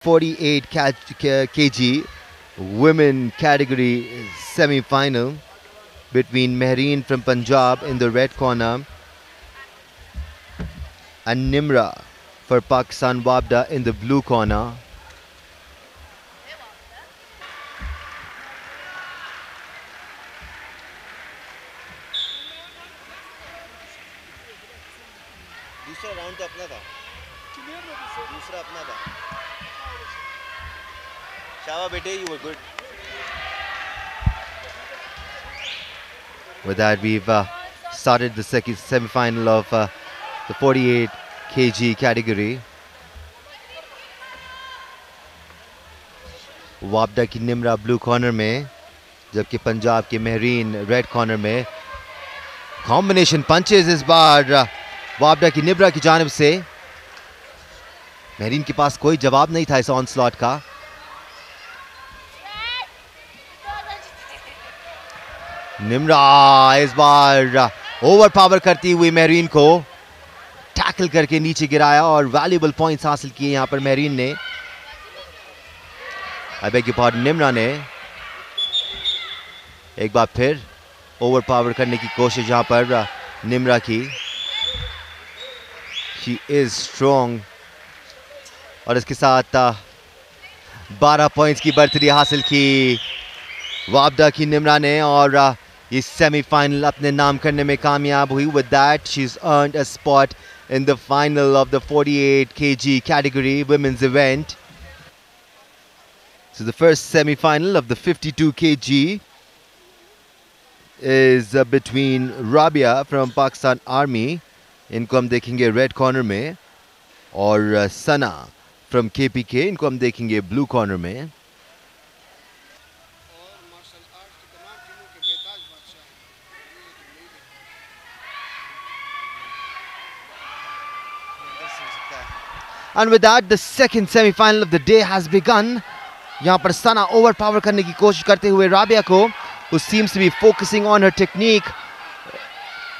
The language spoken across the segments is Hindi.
48 kg women category semi-final between Mehreen from Punjab in the red corner and Nimra for Pakistan Wabda in the blue corner. दूसरा राउंड तो अपना था, दूसरा अपना था. Shava bete, you were good. With that, we've started the second semi-final of the 48 kg category. वाबडा की निम्रा ब्लू कॉर्नर में, जबकि पंजाब के मेहरीन रेड कॉर्नर में. कॉम्बिनेशन पंचेस इस बार वाबडा की निम्रा की जानिब से. मेहरीन के पास कोई जवाब नहीं था इस ऑनस्लॉट का. निम्रा इस बार ओवर पावर करती हुई मेहरीन को टैकल करके नीचे गिराया और वैल्यूएबल पॉइंट्स हासिल किए यहां पर मेहरीन ने. I beg your pardon, Nimra ने एक बार फिर ओवर पावर करने की कोशिश यहां पर निम्रा की. शी इज स्ट्रॉन्ग और इसके साथ 12 पॉइंट्स की बढ़तरी हासिल की वाबडा की निम्रा ने और ये सेमीफाइनल अपने नाम करने में कामयाब हुई. With that, she's earned a spot in the final of the 48 kg category women's event. So the first semi-final of the 52 kg is between Rabia from Pakistan Army, इनको हम देखेंगे रेड कॉर्नर में, और सना फ्रॉम KPK, इनको हम देखेंगे ब्लू कॉर्नर में. And with that, the second semi-final of the day has begun. यहाँ पर सना ओवर पावर करने की कोशिश करते हुए राबिया को, who seems to be focusing on her technique.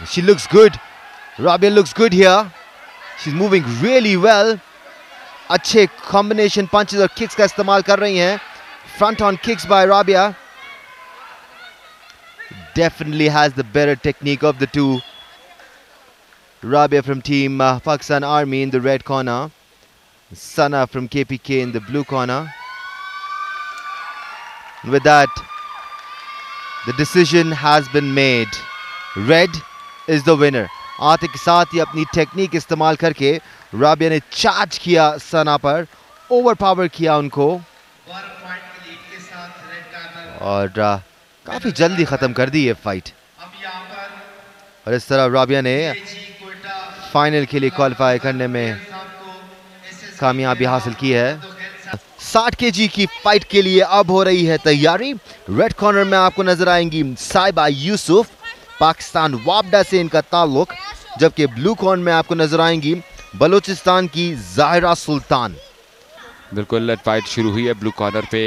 She looks good. Rabia looks good here. She's moving really well. अच्छे combination punches और kicks का इस्तेमाल कर रही हैं. Front on kicks by Rabia. Definitely has the better technique of the two. Rabia from team Pakistan Army in the red corner. Sana from KPK in the blue corner. And with that, the decision has been made. Red is the winner. आते के साथ ही अपनी टेक्निक इस्तेमाल करके राबिया ने चार्ज किया सना पर, ओवर पावर किया उनको और काफी जल्दी खत्म कर दी ये फाइट. और इस तरह राबिया ने फाइनल के लिए क्वालिफाई करने में कामयाबी हासिल की है. 60 kg की फाइट के लिए अब हो रही है तैयारी. रेड कॉर्नर में आपको नजर आएंगी साइबा यूसुफ, पाकिस्तान वाबडा से इनका ताल्लुक, जबकि ब्लू कॉर्नर में आपको नजर आएंगी बलूचिस्तान की ज़ाहिरा सुल्तान. बिल्कुल फाइट शुरू हुई है. ब्लू कॉर्नर पे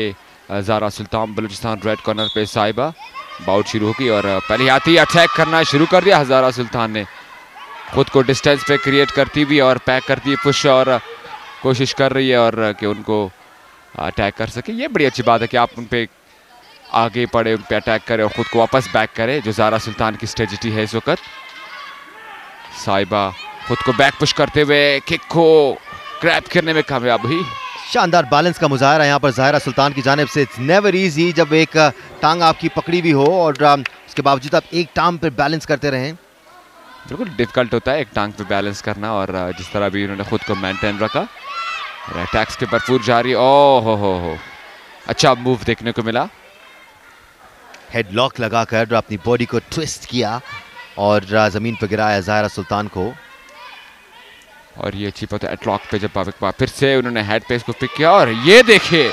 ज़ाहिरा सुल्तान, बलूचिस्तान रेड कॉर्नर पे साइबा. बाउट शुरू होगी और पहले आते ही अटैक करना शुरू कर दिया ज़ाहिरा सुल्तान ने. खुद को डिस्टेंस पे क्रिएट करती हुई और पैक करती हुई पुश और कोशिश कर रही है और कि उनको अटैक कर सके. ये बड़ी अच्छी बात है कि आप उन पे आगे पड़े, उन पे अटैक करें और खुद को वापस बैक करें, जो ज़ाहिरा सुल्तान की स्ट्रेटजी है इस वक्त. साइबा खुद को बैक पुश करते हुए किक को क्रैप करने में कामयाब हुई. शानदार बैलेंस का मुजाहरा यहाँ पर ज़ाहिरा सुल्तान की जानिब से. इट्स नेवर इजी जब एक टांग आपकी पकड़ी हुई हो और उसके बावजूद आप एक टांग पर बैलेंस करते रहें. बिल्कुल डिफिकल्ट होता है एक टांग पे बैलेंस करना और जिस तरह भी उन्होंने खुद को मेंटेन रखा. अटैक्स के भरपूर जारी. ओह हो अच्छा मूव देखने को मिला. हेडलॉक लगाकर अपनी बॉडी को ट्विस्ट किया और जमीन पर गिराया ज़ाहिरा सुल्तान को. और ये अच्छी बात है हेडलॉक पे जब फिर से उन्होंने हेड पे इसको पिक किया और ये देखिए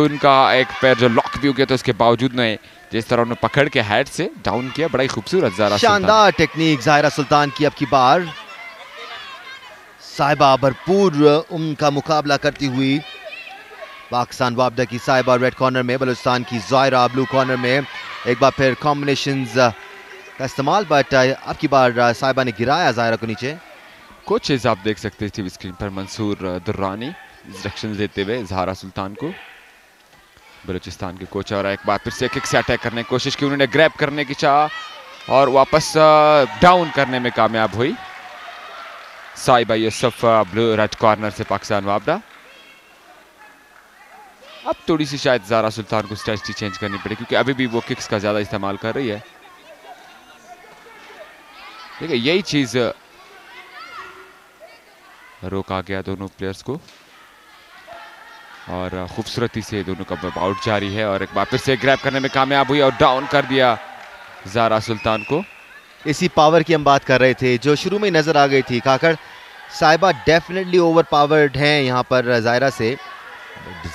उनका एक पैर जो लॉक भी हो गया, तो उसके बावजूद ने जिस तरह उन्होंने पकड़ के हेड से डाउन किया, बड़ा ही खूबसूरत ज़ाहिरा शानदार टेक्निक ज़ाहिरा सुल्तान की. अब की बार साइबा भरपूर उनका मुकाबला करती हुई. पाकिस्तान वाबडा की साइबा रेड कॉर्नर में, बलूचिस्तान की ज़ाहिरा ब्लू कॉर्नर में. एक बार फिर कॉम्बिनेशंस का इस्तेमाल, बट अब की बार साइबा ने गिराया ज़ाहिरा को नीचे. कोचेज आप देख सकते हैं टीवी स्क्रीन पर, मंसूर दुर्रानी इंस्ट्रक्शंस देते हुए ज़हरा सुल्तान को, बलूचिस्तान के कोच। और एक बार फिर से किक से अटैक करने की कोशिश की उन्होंने, ग्रैब करने की चाह और वापस डाउन करने में कामयाब हुई साइबा यूसुफ। ब्लू रेड कॉर्नर से पाकिस्तान वापडा। अब थोड़ी सी शायद ज़हरा सुल्तान को स्ट्रेटजी चेंज करनी पड़ेगी क्योंकि अभी भी वो किक्स का ज़्यादा इस्तेमाल कर रही है। देखिए यही चीज़ रोका गया दोनों प्लेयर्स को और खूबसूरती से दोनों का आउट जारी है। और एक बार फिर से ग्रैब करने में कामयाब हुई और डाउन कर दिया ज़हरा सुल्तान को। इसी पावर की हम बात कर रहे थे जो शुरू में नजर आ गई थी। काकड़, साइबा डेफिनेटली ओवर पावर्ड हैं यहाँ पर ज़ायरा से।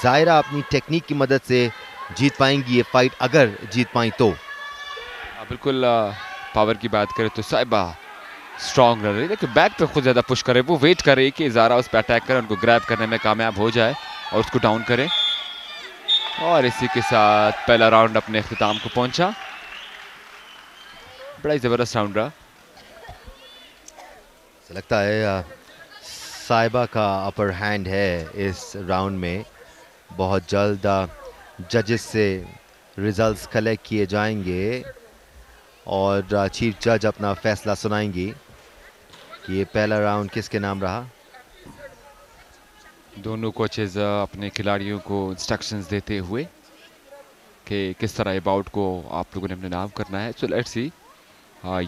ज़ायरा अपनी टेक्निक की मदद से जीत पाएंगी ये फाइट, अगर जीत पाई तो। बिल्कुल पावर की बात करें तो साइबा स्ट्रॉन्ग रह रही है, लेकिन बैक पे खुद ज़्यादा पुश करे, वो वेट कर रही कि ज़ारा उस पर अटैक करे, उनको ग्रैब करने में कामयाब हो जाए और उसको डाउन करे। और इसी के साथ पहला राउंड अपने इख्तिताम को पहुंचा। बड़ा ही ज़बरदस्त राउंड रहा। लगता है साइबा का अपर हैंड है इस राउंड में। बहुत जल्द जजेस से रिजल्ट्स कलेक्ट किए जाएंगे और चीफ जज अपना फैसला सुनाएंगी कि ये पहला राउंड किसके नाम रहा। दोनों कोचेज अपने खिलाड़ियों को इंस्ट्रक्शंस देते हुए कि किस तरह ये बाउट को आप लोगों ने अपने नाम करना है। सो लेट्स सी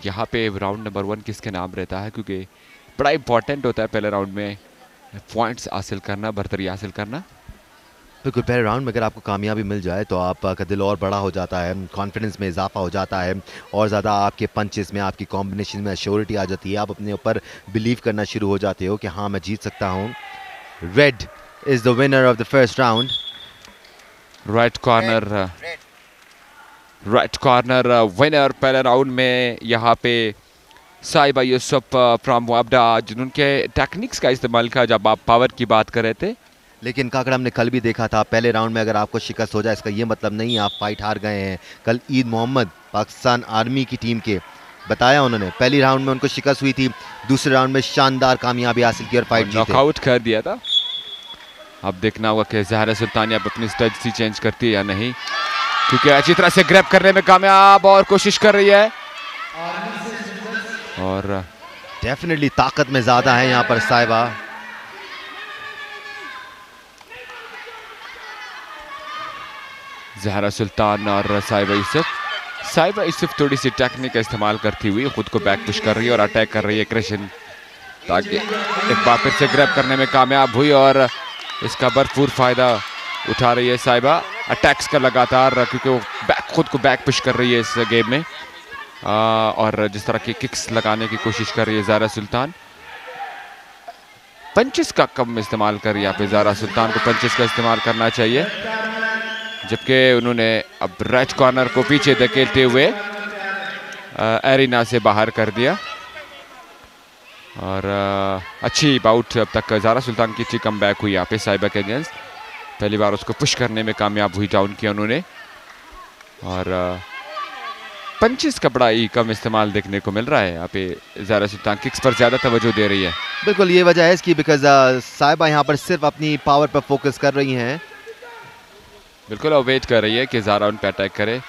यहाँ पे राउंड नंबर 1 किसके नाम रहता है, क्योंकि बड़ा इंपॉर्टेंट होता है पहले राउंड में पॉइंट्स हासिल करना, बरतरी हासिल करना। बिल्कुल, पहले राउंड में अगर आपको कामयाबी मिल जाए तो आपका दिल और बड़ा हो जाता है, कॉन्फिडेंस में इजाफा हो जाता है और ज़्यादा आपके पंचेस में, आपकी कॉम्बिनेशन में एश्योरिटी आ जाती है। आप अपने ऊपर बिलीव करना शुरू हो जाते हो कि हाँ मैं जीत सकता हूँ। Red is the winner of the first round. Right corner winner पहले राउंड में यहाँ पे साइबा यूसुफ फ्रॉम वापडा, जिनके टेक्निक्स का इस्तेमाल किया जब आप पावर की बात कर रहे थे। लेकिन काकड़, हमने कल भी देखा था पहले राउंड में अगर आपको शिकस्त हो जाए इसका ये मतलब नहीं आप फाइट हार गए हैं। कल ईद मोहम्मद पाकिस्तान आर्मी की टीम के बताया उन्होंने, पहली राउंड में उनको शिकस्त हुई थी, दूसरे राउंड में शानदार कामयाबी हासिल की और फाइट जीते, नॉकआउट कर दिया था। अब देखना होगा कि ज़हरा सुल्तान अब अपनी स्ट्रेटजी चेंज करती है या नहीं, क्योंकि अच्छी तरह से ग्रैब करने में कामयाब और कोशिश कर रही है और डेफिनेटली ताकत में ज्यादा है यहाँ पर साइबा। ज़हरा सुल्तान और साइबा यूसुफ थोड़ी सी टेक्निक का इस्तेमाल करती हुई खुद को बैक पुश कर रही है और अटैक कर रही है क्रेशन, ताकि एक बार फिर से ग्रैब करने में कामयाब हुई और इसका भरपूर फायदा उठा रही है साइबा अटैक्स का लगातार, क्योंकि वो खुद को बैक पुश कर रही है इस गेम में और जिस तरह की किक्स लगाने की कोशिश कर रही है ज़हरा सुल्तान। पंचेस का कम इस्तेमाल कर रही है यहाँ पे ज़हरा सुल्तान को पंचेस का इस्तेमाल करना चाहिए, जबकि उन्होंने अब राइट कॉर्नर को पीछे धकेलते हुए एरिना से बाहर कर दिया और अच्छी बाउट अब तक ज़हरा सुल्तान की अच्छी कम बैक हुई यहाँ पे साइबा के अगेंस्ट। पहली बार उसको पुश करने में कामयाब हुई, डाउन किया उन्होंने और पंचेस का बड़ा ही कम इस्तेमाल देखने को मिल रहा है यहाँ पे। ज़हरा सुल्तान किक्स पर ज़्यादा तवज्जो दे रही है। बिल्कुल ये वजह है इसकी, बिकॉज साइबा यहाँ पर सिर्फ अपनी पावर पर फोकस कर रही हैं। बिल्कुल वो वेट कर रही है कि ज़हरा उन पे अटैक करे,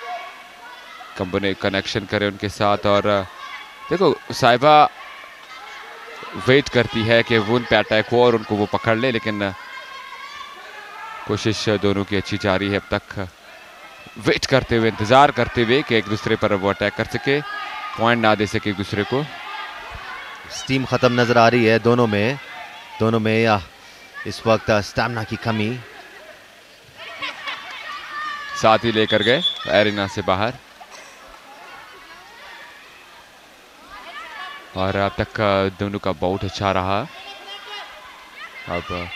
कंपनी कनेक्शन करे उनके साथ। और देखो साइबा वेट करती है कि वो उन पे अटैक हो और उनको वो पकड़ ले, लेकिन कोशिश दोनों की अच्छी जारी है अब तक, वेट करते हुए, इंतज़ार करते हुए कि एक दूसरे पर वो अटैक कर सके, पॉइंट ना दे सके एक दूसरे को। स्टीम ख़त्म नज़र आ रही है दोनों में इस वक्त स्टैमिना की कमी। साथ ही लेकर गए एरिना से बाहर और अब तक दोनों का बाउट अच्छा रहा। अब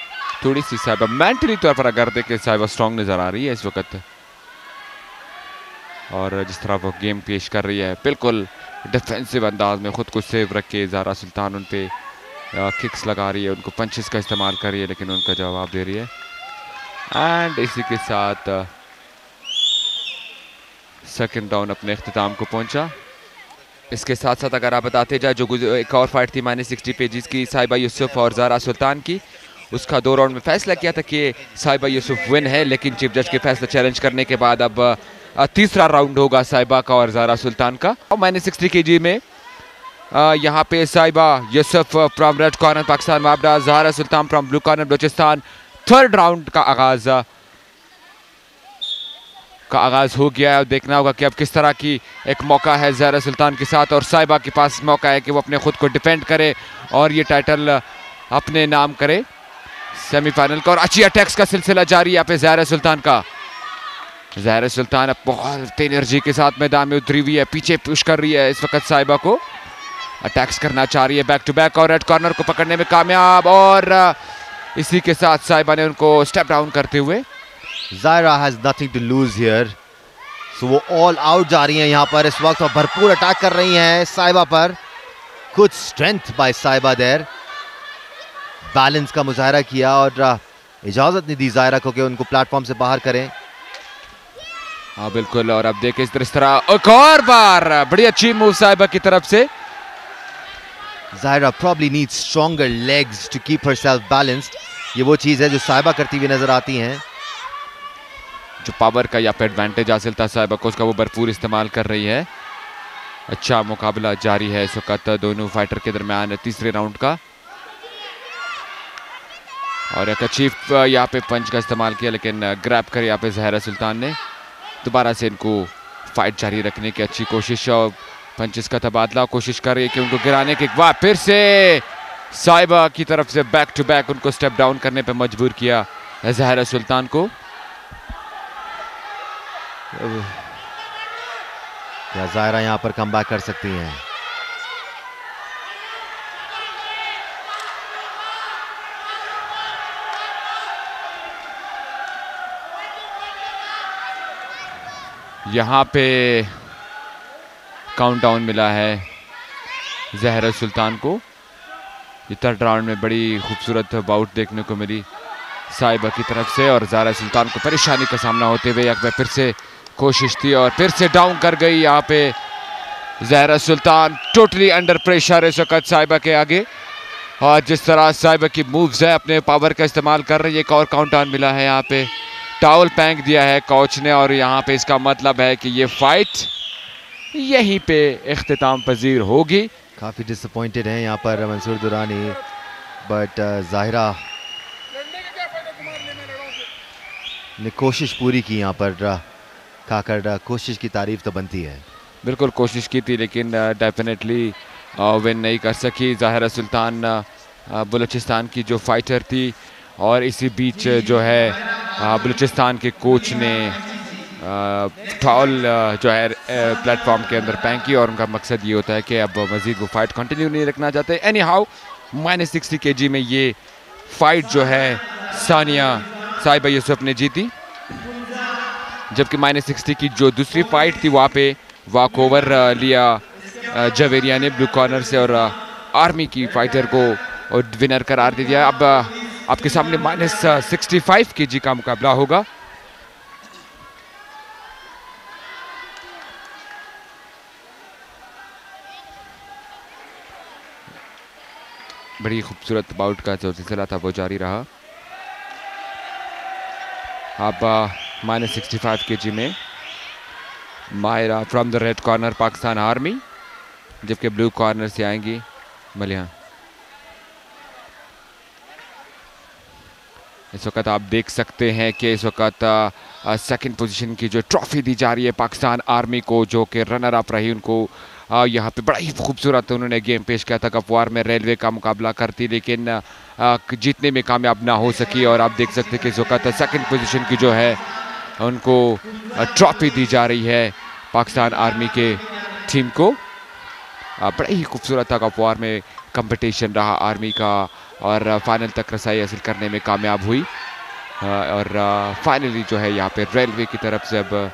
थोड़ी सी साइबा मेंटली तौर पर अगर देखें साइबा स्ट्रॉन्ग नज़र आ रही है इस वक्त, और जिस तरह वो गेम पेश कर रही है बिल्कुल डिफेंसिव अंदाज में, खुद को सेव रख के ज़हरा सुल्तान उन पे किक्स लगा रही है, उनको पंचेस का इस्तेमाल कर रही है, लेकिन उनका जवाब दे रही है। एंड इसी के साथ सेकंड राउंड अपने इख्तिताम को पहुंचा। इसके साथ साथ अगर आप बताते जाए जो एक और फाइट थी -60 पेजेस की साहिबा यूसुफ और ज़ारा सुल्तान की, उसका 2 राउंड में फैसला किया था कि साहिबा यूसुफ विन है, लेकिन चीफ जज के फैसला चैलेंज करने के बाद अब तीसरा राउंड होगा साहिबा का और ज़ारा सुल्तान का। और -60 kg में यहाँ पे Sahiba Yusuf from red corner Pakistan वापडा, Zara Sultan from blue corner Balochistan. Third round का आगाज हो गया है और देखना होगा कि अब किस तरह की एक मौका है ज़ारा सुल्तान के साथ और साहिबा के पास मौका है कि वो अपने खुद को डिफेंड करे और ये टाइटल अपने नाम करे सेमीफाइनल का। और अच्छी अटैक्स का सिलसिला जारी है यहाँ पे ज़ारा सुल्तान का। ज़ारा सुल्तान अब बहुत एनर्जी के साथ मैदान में उतरी हुई है, पीछे पुश कर रही है इस वक्त साहिबा को, अटैक्स करना चाह रही है बैक टू बैक और रेड कॉर्नर को पकड़ने में कामयाब। और इसी के साथ साहिबा ने उनको स्टेप डाउन करते हुए Zaira has nothing to lose here, so वो ऑल आउट जा रही हैं यहाँ पर इस वक्त और भरपूर अटैक कर रही हैं साहिबा पर। कुछ स्ट्रेंथ बाय साहिबा देयर, बैलेंस का मुजाहरा किया और इजाजत नहीं दी जायरा को कि उनको प्लेटफॉर्म से बाहर करें। हाँ बिल्कुल, और अब देखें इस तरह एक और बार बड़ी अच्छी मूव साहिबा की तरफ से। Zaira probably needs stronger legs to keep herself balanced। ये वो चीज है जो साहिबा करती हुई नजर आती हैं। जो पावर का या पे एडवांटेज हासिल था साहिबा को, उसका वो भरपूर इस्तेमाल कर रही है। अच्छा मुकाबला जारी है इस वक्त दोनों फाइटर के दरमियान तीसरे राउंड का। और एक अच्छी यहाँ पे पंच का इस्तेमाल किया, लेकिन ग्रैब कर यहाँ पे ज़ाहिरा सुल्तान ने दोबारा से इनको फाइट जारी रखने की अच्छी कोशिश और पंचेस का तबादला कोशिश कर रही है कि उनको गिराने के बाद फिर से साहिबा की तरफ से बैक टू बैक उनको स्टेप डाउन करने पे मजबूर किया ज़ाहिरा सुल्तान को। क्या ज़ाहिरा यहां पर कमबैक कर सकती हैं? यहां पे काउंटडाउन मिला है ज़ाहिरा सुल्तान को। ये थर्ड राउंड में बड़ी खूबसूरत बाउट देखने को मिली साहिबा की तरफ से और ज़ाहिरा सुल्तान को परेशानी का सामना होते हुए एक बार फिर से कोशिश थी और फिर से डाउन कर गई यहाँ पे ज़ाहिरा सुल्तान। टोटली अंडर प्रेशर इस वक्त साहिबा के आगे और जिस तरह साहिबा की मूव्स है अपने पावर का इस्तेमाल कर रही है। एक और काउंटडाउन मिला है यहाँ पे, टावल फेंक दिया है कोच ने और यहाँ पे इसका मतलब है कि ये फाइट यहीं पे इख्तिताम पजीर होगी। काफ़ी डिसअपॉइंटेड हैं यहाँ पर मंसूर दुरानी, बट ज़ाहिरा ने कोशिश पूरी की यहाँ पर खाकर। कोशिश की तारीफ तो बनती है। बिल्कुल कोशिश की थी लेकिन डेफिनेटली विन नहीं कर सकी ज़ाहिरा सुल्तान बलूचिस्तान की जो फाइटर थी। और इसी बीच जो है बलूचिस्तान के कोच ने फाउल जो है प्लेटफॉर्म के अंदर फेंकी और उनका मकसद ये होता है कि अब मज़ीद वो फाइट कंटिन्यू नहीं रखना चाहते। एनी हाउ -60 kg में ये फाइट जो है साहिबा यूसुफ ने जीती, जबकि -60 की जो दूसरी फाइट थी वहाँ पे वॉक ओवर लिया जवेरिया ने ब्लू कॉर्नर से और आर्मी की फाइटर को और विनर करार दे दिया। अब आपके सामने -65 kg का मुकाबला होगा। बड़ी खूबसूरत बाउट का जो सिलसिला था वो जारी रहा। अब -65 kg में Mahira from the red corner Pakistan army, जबकि ब्लू कॉर्नर से आएंगी मलिहा। इस वक्त आप देख सकते हैं कि इस वक्त सेकंड पोजीशन की जो ट्रॉफी दी जा रही है पाकिस्तान आर्मी को, जो कि रनर अप रही, उनको यहाँ पे बड़ा ही खूबसूरत उन्होंने गेम पेश किया था। कपवार में रेलवे का मुकाबला करती लेकिन जीतने में कामयाब ना हो सकी। और आप देख सकते हैं कि इस वक्त सेकंड पोजीशन की जो है उनको ट्रॉफी दी जा रही है पाकिस्तान आर्मी के टीम को। बड़ा ही खूबसूरत था कपवार में कंपटीशन रहा आर्मी का और फाइनल तक रसाई हासिल करने में कामयाब हुई। और फाइनली जो है यहाँ पे रेलवे की तरफ से अब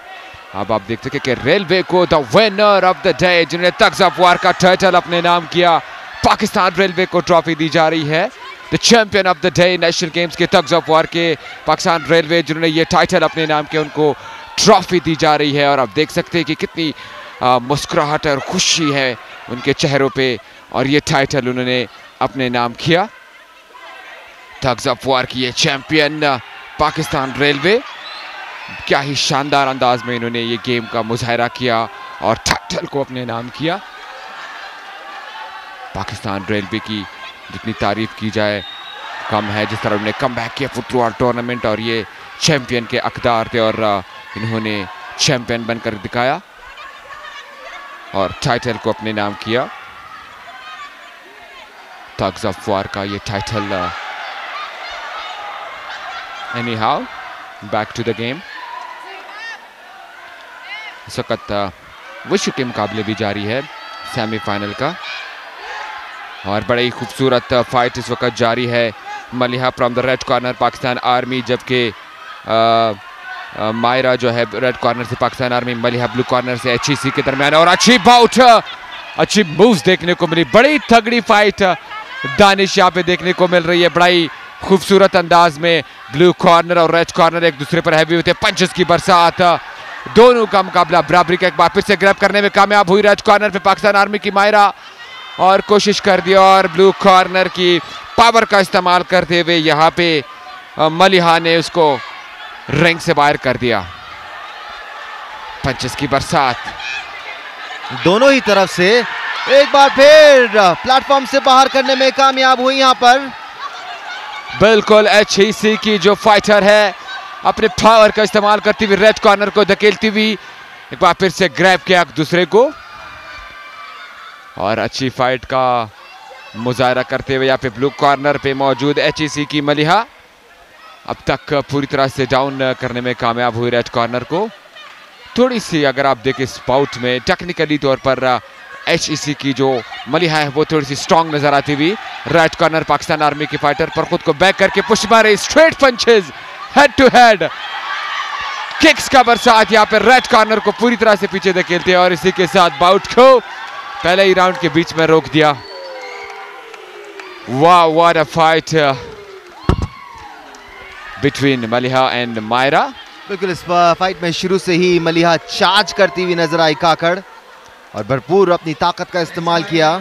आप देख सकते कि रेलवे को the winner of the day, जिन्होंने टग्स ऑफ वार का टाइटल अपने नाम किया, पाकिस्तान रेलवे को ट्रॉफी दी जा रही है। The champion of the day national games के टग्स ऑफ वार के पाकिस्तान रेलवे, जिन्होंने ये टाइटल अपने नाम किया, उनको ट्रॉफी दी जा रही है। और आप देख सकते हैं कि कितनी मुस्कुराहट और खुशी है उनके चेहरों पे और ये टाइटल उन्होंने अपने नाम किया। थग्स ऑफ वार की ये चैंपियन पाकिस्तान रेलवे, क्या ही शानदार अंदाज में इन्होंने ये गेम का मुजाहरा किया और टाइटल को अपने नाम किया। पाकिस्तान रेलवे की जितनी तारीफ की जाए कम है, जिस तरह उन्होंने कम बैक किया फुटबॉल टूर्नामेंट और ये चैंपियन के हकदार थे और इन्होंने चैंपियन बनकर दिखाया और टाइटल को अपने नाम किया। थग्स ऑफ वार का ये title. Anyhow back to the game. इस वक्त विश्व के मुकाबले भी जारी है सेमीफाइनल का और बड़ी खूबसूरत फाइट इस वक्त जारी है। Maliha from the red corner Pakistan army, जबकि मायरा जो है रेड कॉर्नर से Pakistan army, Maliha blue corner से HEC के दरमियान और अच्छी बाउट, अच्छी मूव्स देखने को मिली। बड़ी तगड़ी फाइट दानिश यहाँ पे देखने को मिल रही है, बड़ी खूबसूरत अंदाज में। ब्लू कॉर्नर और रेड कॉर्नर एक दूसरे पर हैवी होते, पंचेस की बरसात, दोनों का मुकाबला बराबरी का। एक बार फिर से ग्रैब करने में कामयाब हुई रेड कॉर्नर पे पाकिस्तान आर्मी की मायरा और कोशिश कर दिया और ब्लू कॉर्नर की पावर का इस्तेमाल करते हुए यहाँ पे मलिहा ने उसको रिंग से बाहर कर दिया। पंचेस की बरसात दोनों ही तरफ से एक बार फिर प्लेटफॉर्म से बाहर करने में कामयाब हुई यहाँ पर। बिल्कुल HEC की जो फाइटर है अपने पावर का इस्तेमाल करती हुई रेड कॉर्नर को धकेलती हुई एक बार फिर से ग्रैब किया दूसरे को और अच्छी फाइट का मुजाहरा करते हुए यहाँ पे ब्लू कॉर्नर पे मौजूद HEC की मलिहा अब तक पूरी तरह से डाउन करने में कामयाब हुई रेड कॉर्नर को। थोड़ी सी अगर आप देखें इस बाउट में टेक्निकली तौर पर HEC की जो मलिहा है वो थोड़ी सी स्ट्रांग नजर आती हुई। रेड कॉर्नर पाकिस्तान आर्मी की फाइटर पर खुद को बैक करके पुश मारे, straight punches, head to head kicks का बरसात यहाँ पे रेड कॉर्नर को पूरी तरह से पीछे धकेलते हैं और इसी के साथ बाउट को पहले ही राउंड के बीच में रोक दिया। वाह, what a fight between Maliha and Maira. बिल्कुल इस फाइट में शुरू से ही मलिहा चार्ज करती हुई नजर आई काकड़ और भरपूर अपनी ताकत का इस्तेमाल किया।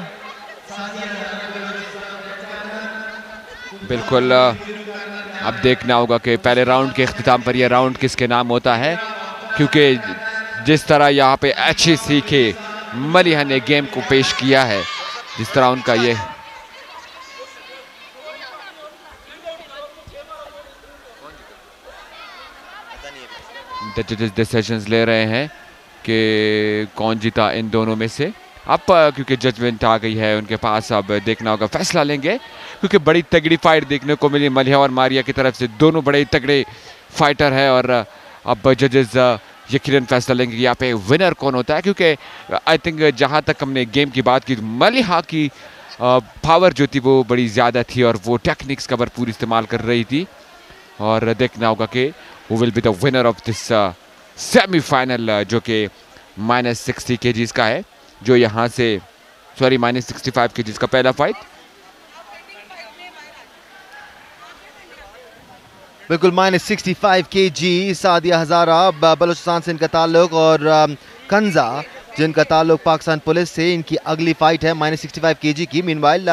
बिल्कुल अब देखना होगा कि पहले राउंड के इख्तिताम पर यह राउंड किसके नाम होता है, क्योंकि जिस तरह यहाँ पे HEC के मलिहा ने गेम को पेश किया है, जिस तरह उनका ये डिसीजंस ले रहे हैं कि कौन जीता इन दोनों में से। अब क्योंकि जजमेंट आ गई है उनके पास, अब देखना होगा, फैसला लेंगे, क्योंकि बड़ी तगड़ी फाइट देखने को मिली मलिहा और मारिया की तरफ से। दोनों बड़े तगड़े फाइटर हैं और अब जजेस यकीनन फैसला लेंगे कि यहाँ पे विनर कौन होता है, क्योंकि आई थिंक जहाँ तक हमने गेम की बात की मलिहा की पावर जो थी वो बड़ी ज़्यादा थी और वो टेक्निक्स का भरपूर इस्तेमाल कर रही थी। और देखना होगा कि who will be the winner of this semifinal जो कि -60 kgs का है, जो यहाँ से -65 kgs का पहला फाइट। बिल्कुल -65 kg सादिया हजारा बलूचिस्तान से इनका ताल्लुक और कंजा जिनका ताल्लुक पाकिस्तान पुलिस से, इनकी अगली फाइट है -65 kg की। मीनवाइल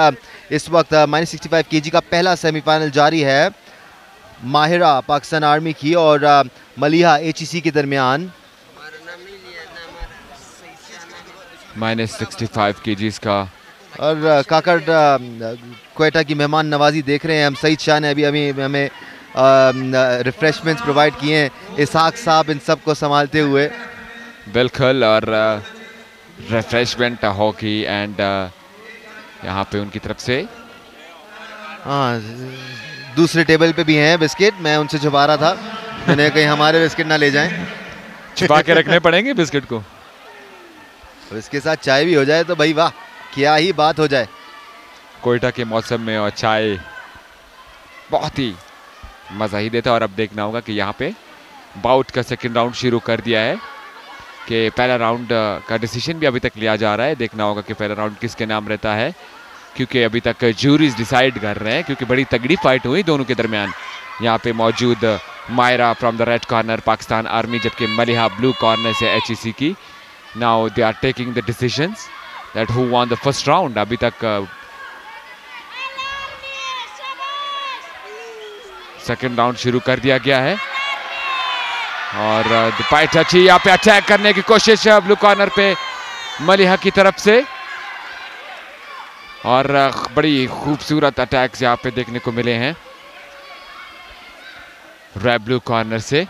इस वक्त -65 kg का पहला सेमीफाइनल जारी है माहिरा पाकिस्तान आर्मी की और मलिहा HEC के दरमियान। -65 kgs का और काकड़ क्वेटा की मेहमान नवाजी देख रहे हैं हम। सईद शाह ने अभी हमें रिफ्रेशमेंट्स प्रोवाइड किए हैं, इसहाक साहब इन सब को संभालते हुए। बिल्कुल, और रिफ्रेशमेंट हॉकी एंड यहाँ पे उनकी तरफ से हाँ, दूसरे टेबल पे भी हैं बिस्किट, मैं उनसे छुपा रहा था, मैंने कहीं हमारे बिस्किट ना ले जाएं। छुपा के रखने पड़ेंगे बिस्किट को, और इसके साथ चाय भी हो जाए तो भाई वाह, क्या ही बात हो जाए। कोयटा के मौसम में और चाय बहुत ही मज़ा ही देता है। और अब देखना होगा कि यहाँ पे बाउट का सेकंड राउंड शुरू कर दिया है, कि पहला राउंड का डिसीजन भी अभी तक लिया जा रहा है। देखना होगा कि पहला राउंड किसके नाम रहता है, क्योंकि अभी तक जूरीज डिसाइड कर रहे हैं, क्योंकि बड़ी तगड़ी फाइट हुई दोनों के दरमियान। यहाँ पे मौजूद Maira from the red corner Pakistan army, जबकि मलिहा ब्लू कॉर्नर से HEC की now they are taking the decisions that who won the first round. अभी तक सेकंड राउंड शुरू कर दिया गया है और पाइट अच्छी यहाँ पे अटैक करने की कोशिश ब्लू कॉर्नर पे मलिहा की तरफ से और बड़ी खूबसूरत अटैक्स यहाँ पे देखने को मिले हैं रेड ब्लू कॉर्नर से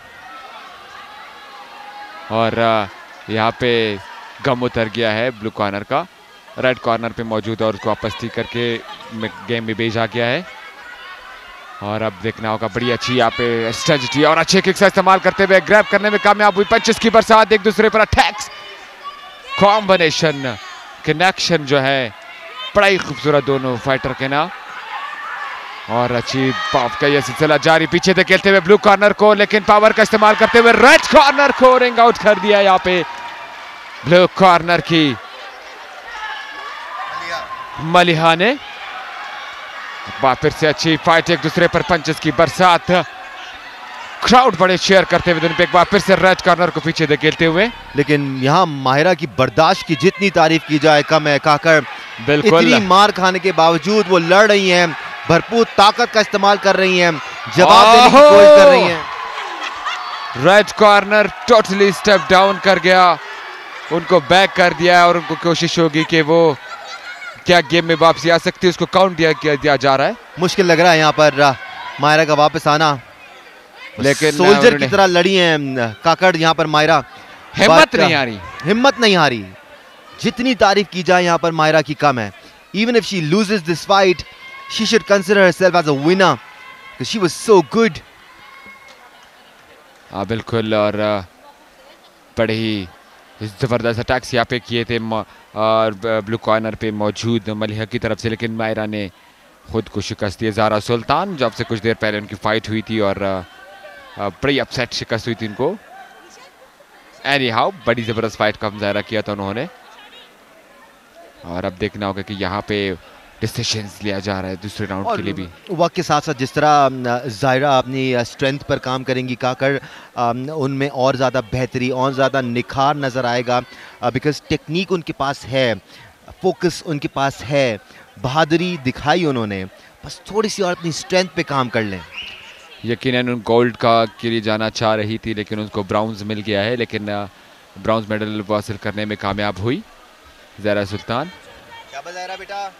और यहाँ पे गम उतर गया है ब्लू कॉर्नर का, रेड कॉर्नर पे मौजूद और उसको वापस ठीक करके गेम में भेजा गया है और अब देखना होगा बड़ी अच्छी यहाँ पे स्ट्रेटजी और अच्छे किक्स का इस्तेमाल करते हुए ग्रैब करने में कामयाब हुई। पंचेस की बरसात, एक दूसरे पर अटैक्स, कॉम्बिनेशन, कनेक्शन जो है बड़ा ही खूबसूरत दोनों फाइटर के ना और अच्छी पाव का यह सिलसिला जारी पीछे से खेलते हुए ब्लू कॉर्नर को, लेकिन पावर का इस्तेमाल करते हुए रेड कॉर्नर को रिंग आउट कर दिया यहाँ पे ब्लू कॉर्नर की मलिहा ने। फिर से अच्छी फाइट, एक दूसरे पर पंचेस की बरसात, क्राउड बड़े शेयर करते हुए एक बार फिर से रेड कॉर्नर को पीछे धकेलते हुए। लेकिन यहाँ माहिरा की बर्दाश्त की जितनी तारीफ की जाए कम है काकर। बिल्कुल, इतनी मार खाने के बावजूद वो लड़ रही हैं, भरपूर ताकत का इस्तेमाल कर रही हैं, जवाब देने की कोशिश कर रही हैं। Red corner totally step down कर गया, उनको बैक कर दिया और उनको कोशिश होगी कि वो क्या गेम में वापसी आ सकती है, उसको काउंट दिया जा रहा है। मुश्किल लग रहा है यहाँ पर माहिरा का वापस आना, लेकिन सोल्जर की तरह लड़ी हैं काकड़ यहाँ पर माहिरा, हिम्मत नहीं आ रही, हिम्मत नहीं हारी। जितनी तारीफ की जाए यहाँ पर माहिरा की कम है। Even if she loses this fight she should consider herself as a winner because she was so good. बिल्कुल, और बड़े ही जबरदस्त अटैक्स यहाँ पे किए थे और ब्लू कॉर्नर पे मौजूद मलिहा की तरफ से, लेकिन माहिरा ने खुद को शिकस्त दी। ज़ारा सुल्तान जब से कुछ देर पहले उनकी फाइट हुई थी और बड़ी अपसेट शिकस्त हुई थी उनको। एनी हाउ बड़ी ज़बरदस्त फाइट का मुजाहरा किया था उन्होंने और अब देखना होगा कि यहाँ पे डिसीजंस लिया जा रहा है दूसरे राउंड के लिए भी। वक्त के साथ साथ जिस तरह ज़ायरा अपनी स्ट्रेंथ पर काम करेंगी काकर, उनमें और ज़्यादा बेहतरी और ज़्यादा निखार नज़र आएगा बिकॉज टेक्निक उनके पास है, फोकस उनके पास है, बहादुरी दिखाई उन्होंने, बस थोड़ी सी और अपनी स्ट्रेंथ पे काम कर लें। यकीनन उन गोल्ड का के लिए जाना चाह रही थी लेकिन उनको ब्राउन्ज मिल गया है, लेकिन ब्राउन्ज मेडल हासिल करने में कामयाब हुई ज़ारा सुल्तान। बेटा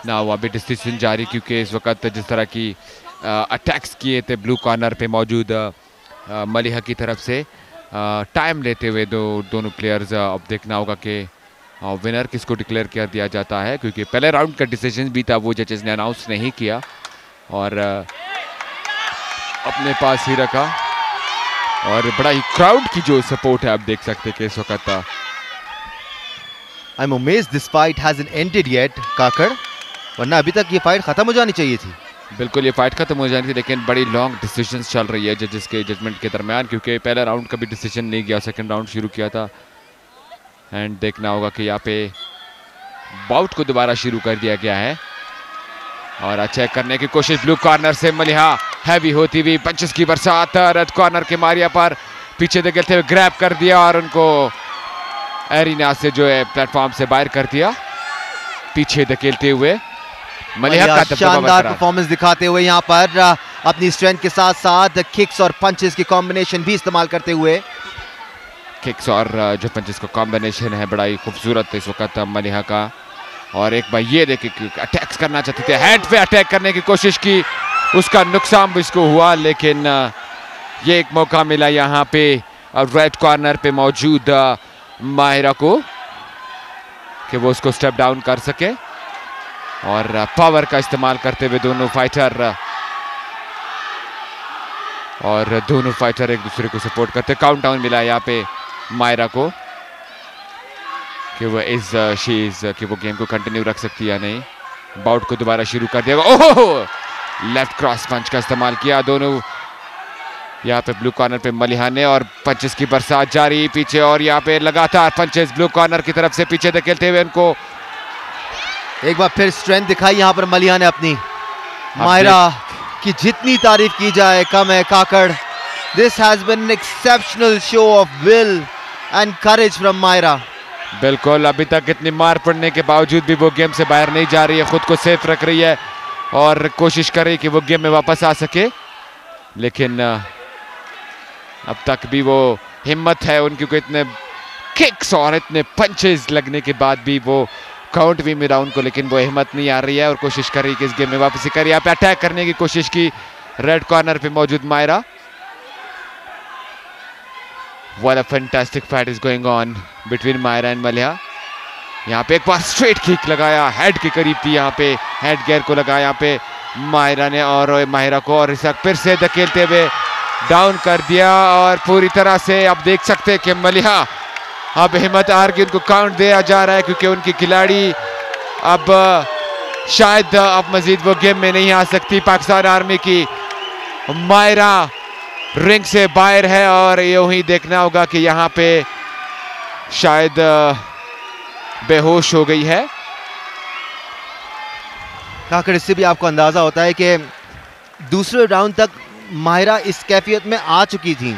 ना वो अभी डिसीजन जारी, क्योंकि इस वक्त जिस तरह की अटैक्स किए थे ब्लू कॉर्नर पे मौजूद मलिहा की तरफ से, टाइम लेते हुए दोनों प्लेयर्स, अब देखना होगा कि विनर किसको डिक्लेयर कर दिया जाता है, क्योंकि पहले राउंड का डिसीजन भी था वो जजेस ने अनाउंस नहीं किया और अपने पास ही रखा और बड़ा ही क्राउड की जो सपोर्ट है आप देख सकते हैं कि इस वक्त। I'm amazed this fight hasn't ended yet, काकड़, वरना अभी तक ये फाइट खत्म हो जानी चाहिए थी। बिल्कुल ये फाइट खत्म हो जानी थी, लेकिन बड़ी लॉन्ग डिसीजंस चल रही है जजेस के जजमेंट के दरमियान, क्योंकि पहला राउंड का भी डिसीजन नहीं गया, सेकंड राउंड शुरू किया था। एंड देखना होगा कि यहाँ पे बाउट को दोबारा शुरू कर दिया गया है और चेक करने की कोशिश ब्लू कॉर्नर से मलिहा, हैवी होती हुई पंचेस की बरसात, रेड कॉर्नर के मारिया पर पीछे धकेलते हुए ग्रैब कर दिया और उनको एरिना से जो है प्लेटफॉर्म से बाहर कर दिया, पीछे धकेलते हुए मलिहा का शानदार परफॉर्मेंस दिखाते हुए यहाँ पर अपनी स्ट्रेंथ के साथ साथ किक्स और पंचेस की कॉम्बिनेशन भी इस्तेमाल करते हुए। किक्स और जो पंचेस का कॉम्बिनेशन है बड़ा ही खूबसूरत इस वक्त मलिहा का। और एक बार ये देखिए अटैक्स करना चाहते थे, हेड पे अटैक करने की कोशिश की, उसका नुकसान भी इसको हुआ, लेकिन ये एक मौका मिला यहाँ पे रेड कॉर्नर पे मौजूद माहिरा को कि वो उसको स्टेप डाउन कर सके और पावर का इस्तेमाल करते हुए दोनों फाइटर एक दूसरे को सपोर्ट करते। काउंट डाउन मिला यहाँ पे माहिरा को कि वो कि वो गेम को कंटिन्यू रख सकती है या नहीं। बाउट को दोबारा शुरू कर दिया। ओह, लेफ्ट क्रॉस पंच का इस्तेमाल किया दोनों यहाँ पे ब्लू कॉर्नर पे मलिहा ने और पंचेस की बरसात जारी पीछे और यहाँ पे लगातार पंचेस ब्लू कॉर्नर की तरफ से पीछे धकेलते हुए उनको एक बार फिर स्ट्रेंथ दिखाई यहाँ पर मलिहा ने अपनी। माहिरा की जितनी तारीफ की जाए कम है Kakar. This has been an exceptional show of will and courage from Myra. बिल्कुल, अभी तक इतनी मार पड़ने के बावजूद भी वो गेम से बाहर नहीं जा रही है, खुद को सेफ रख रही है और कोशिश कर रही है कि वो गेम में वापस आ सके। लेकिन अब तक भी वो हिम्मत है उनकी को इतने किक्स और इतने पंचेस लगने के बाद भी वो काउंट भी मिला उनको, लेकिन वो हिम्मत नहीं आ रही है और कोशिश कर रही है कि इस गेम में वापसी करिए। यहाँ पे अटैक करने की कोशिश की रेड कॉर्नर पे मौजूद Myra. What a fantastic fight is going on between Myra and Maliha. यहाँ पे एक बार स्ट्रेट किक लगाया, हेड के करीब थी, यहाँ पे हेड गेयर को लगाया यहाँ पे मायरा ने और माहिरा को, और इसे फिर से धकेलते हुए डाउन कर दिया। और पूरी तरह से आप देख सकते हैं कि मलिहा अब हिम्मत हार के उनको काउंट दिया जा रहा है, क्योंकि उनकी खिलाड़ी अब शायद अब मजीद वो गेम में नहीं आ सकती। पाकिस्तान आर्मी की मायरा रिंग से बाहर है और यूं ही देखना होगा कि यहाँ पे शायद बेहोश हो गई है। काकड़, इससे भी आपको अंदाजा होता है कि दूसरे राउंड तक माहिरा इस कैफियत में आ चुकी थी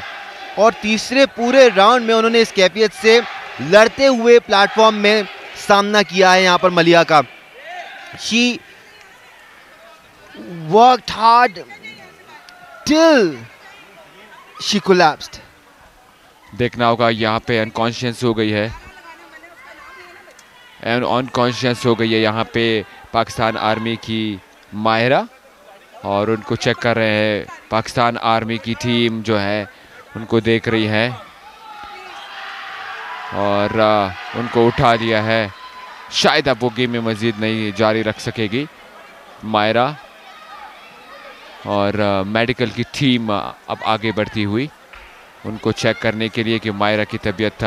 और तीसरे पूरे राउंड में उन्होंने इस कैफियत से लड़ते हुए प्लेटफॉर्म में सामना किया है यहाँ पर मलिहा का। She worked hard till she collapsed. देखना होगा यहाँ पे अनकॉन्शियस हो गई है, अनकॉन्शियस हो गई है यहाँ पे पाकिस्तान आर्मी की माहिरा, और उनको चेक कर रहे हैं पाकिस्तान आर्मी की टीम जो है, उनको देख रही है और उनको उठा दिया है। शायद अब वो गेम में मजीद नहीं जारी रख सकेगी माहिरा, और मेडिकल की टीम अब आगे बढ़ती हुई उनको चेक करने के लिए कि माहिरा की तबीयत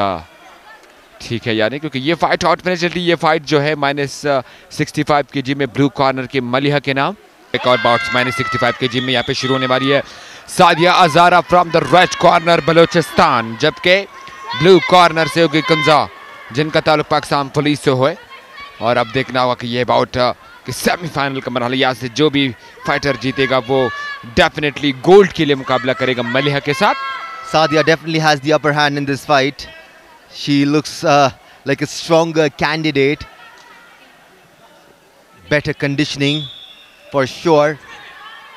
ठीक है या नहीं, क्योंकि ये फाइट हॉट में चल रही है। ये फाइट जो है -65 kg में ब्लू कॉर्नर के मलिहा के नाम। एक और बाउट -65 kg में यहाँ पे शुरू होने वाली है। Sadia Azara from the red corner Balochistan, जबकि ब्लू कॉर्नर से होगी कंजा, जिनका ताल्लुक पाकिस्तान पुलिस से हो। और अब देखना होगा कि ये बाउट कि सेमीफाइनल का मरहला, यहाँ से जो भी फाइटर जीतेगा वो डेफिनेटली गोल्ड के लिए मुकाबला करेगा मलिहा के साथ। Sadia definitely has the upper hand in this fight. She looks like a stronger candidate. Better conditioning for sure.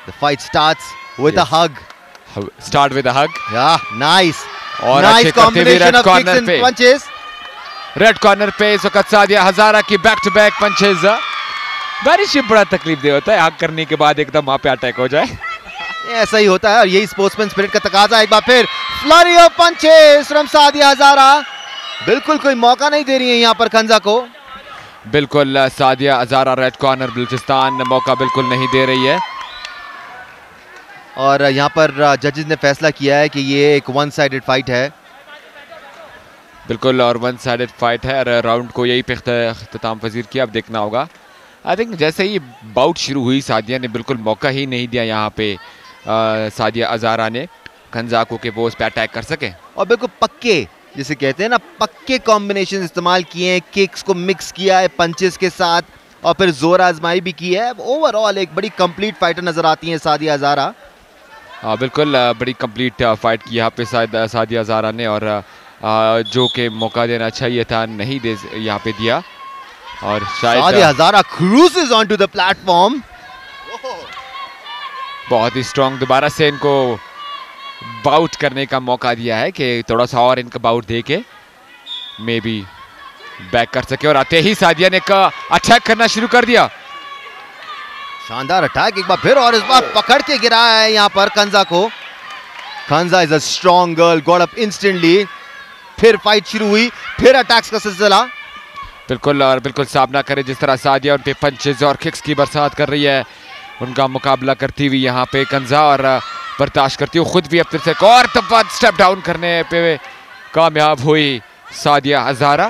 The fight starts with a hug. Start with a hug. Yeah, nice. और nice combination of kicks and punches. Red corner पे इस वक्त सादिया हजारा की बैक टू बैक पंचेज। बारिश में बड़ा तकलीफ दे होता है हग करने के बाद एकदम वहां पे अटैक हो जाए, ऐसा ही होता है और यही स्पोर्ट्समैन स्पिरिट का तकाजा। एक बार फिर flurry of punches from Sadia Hazara, बिल्कुल कोई मौका नहीं दे रही है यहाँ पर खंजा को। बिल्कुल सादिया हजारा रेड कॉर्नर बलूचिस्तान मौका बिल्कुल नहीं दे रही है। और यहाँ पर जजेस ने फैसला किया है कि ये एक वन साइडेड फाइट है। बिल्कुल, और वन साइडेड फाइट है और राउंड को यही पे इख्तिताम पजीर किया। अब देखना होगा, आई थिंक जैसे ही बाउट शुरू हुई सादिया ने बिल्कुल मौका ही नहीं दिया यहाँ पे सादिया अजारा ने खंजा को कि वो उस पर अटैक कर सके, और बिल्कुल पक्के जिसे कहते हैं ना पक्के कॉम्बिनेशन इस्तेमाल किए हैं, किक्स को मिक्स किया है पंचेस के साथ और फिर जोर आजमाई भी की है। ओवरऑल एक बड़ी कंप्लीट फाइटर नजर आती है सादिया अजारा। बिल्कुल बड़ी कंप्लीट फाइट की यहाँ पे सादिया अजारा ने, और जो कि मौका देना चाहिए था नहीं दे यहाँ पे दिया। और शायद Sadia Azara cruises on to the platform, बहुत ही स्ट्रॉन्ग दोबारा से इनको बाउट करने का मौका दिया है कि थोड़ा सा और इनका बाउट दे के मे बी बैक कर सके। और आते ही सादिया ने अटैक करना शुरू कर दिया। शानदार अटैक एक बार फिर, और इस बार पकड़ के गिराया है यहाँ पर खंजा को। Khanja is a strong girl, got up instantly. फिर फाइट शुरू हुई, फिर अटैक्स का सिलसिला। बिल्कुल, और बिल्कुल सामना करे जिस तरह सादिया उन पे पंचेज और किक्स की बरसात कर रही है, उनका मुकाबला करती हुई यहाँ पे कंजा, और बर्दाश्त करती हुई खुद भी अपने से एक और दफा स्टेप डाउन करने पे कामयाब हुई सादिया हजारा।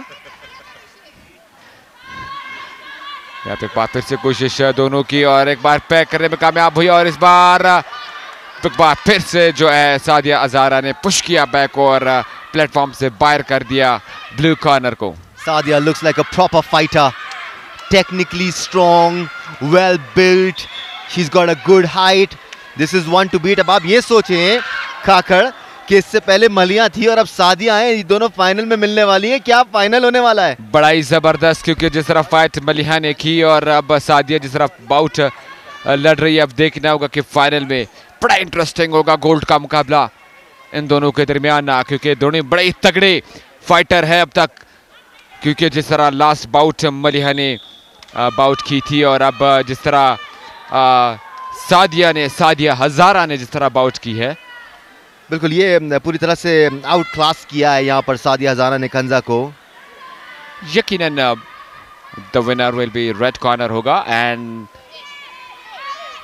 यहाँ पे फिर से कोशिश दोनों की और एक बार पैक करने में कामयाब हुई, और इस बार फिर से जो है सादिया हजारा ने पुश किया बैक और प्लेटफॉर्म से बाहर कर दिया ब्लू कॉर्नर को। Sadia looks like a proper fighter, technically strong, well built, she is got a good height, this is one to beat. अब आप ये सोचें खाखड़ कि इससे पहले मलिया थी और अब सादिया हैं, ये दोनों फाइनल में मिलने वाली हैं। क्या फाइनल होने वाला है? बड़ा ही जबरदस्त, क्योंकि जिस तरह फाइट मलिहा ने की और अब सादिया जिस तरह बाउट लड़ रही है, अब देखना होगा कि फाइनल में बड़ा इंटरेस्टिंग होगा गोल्ड का मुकाबला इन दोनों के दरमियान, क्योंकि दोनों बड़े ही तगड़े फाइटर है अब तक। क्योंकि जिस तरह लास्ट बाउट मलिहा ने बाउट की थी और अब जिस तरह सादिया हजारा ने जिस तरह बाउट की है, बिल्कुल ये पूरी तरह से आउट क्लास किया है यहाँ पर सादिया हजारा ने खंजा को। यकीनन the winner will be red corner होगा and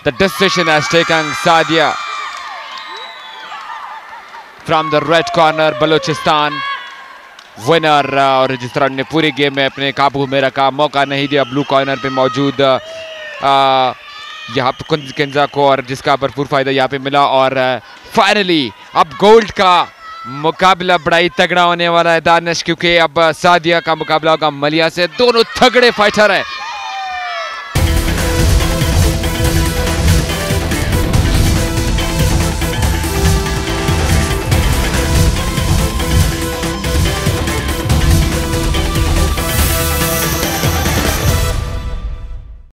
the decision has taken Sadia from the red corner Balochistan winner. और जिस तरह ने पूरी गेम में अपने काबू में रखा, मौका नहीं दिया ब्लू कॉर्नर पे मौजूद यहाँ पे खंजा को, और जिसका भरपूर फायदा यहाँ पे मिला। और फाइनली अब गोल्ड का मुकाबला बड़ा ही तगड़ा होने वाला है दानिश, क्योंकि अब सादिया का मुकाबला होगा मलिया से। दोनों तगड़े फाइटर हैं।